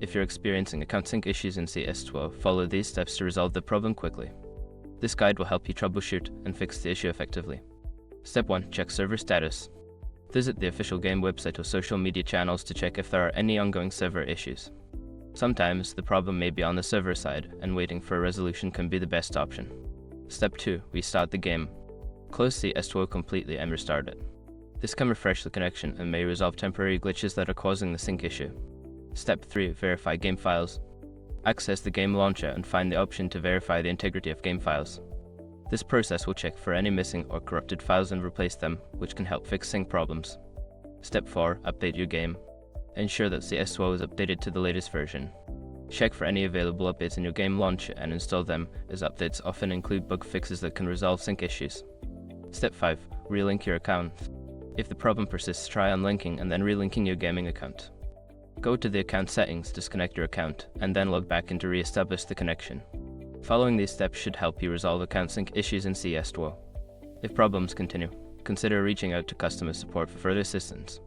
If you're experiencing account sync issues in CS2, follow these steps to resolve the problem quickly. This guide will help you troubleshoot and fix the issue effectively. Step 1. Check server status. Visit the official game website or social media channels to check if there are any ongoing server issues. Sometimes the problem may be on the server side, and waiting for a resolution can be the best option. Step 2. Restart the game. Close CS2 completely and restart it. This can refresh the connection and may resolve temporary glitches that are causing the sync issue. Step 3. Verify game files. Access the game launcher and find the option to verify the integrity of game files. This process will check for any missing or corrupted files and replace them, which can help fix sync problems. Step 4. Update your game. Ensure that CS2 is updated to the latest version. Check for any available updates in your game launcher and install them, as updates often include bug fixes that can resolve sync issues. Step 5. Relink your account. If the problem persists, try unlinking and then relinking your gaming account. Go to the account settings, disconnect your account, and then log back in to re-establish the connection. Following these steps should help you resolve account sync issues in CS2. If problems continue, consider reaching out to customer support for further assistance.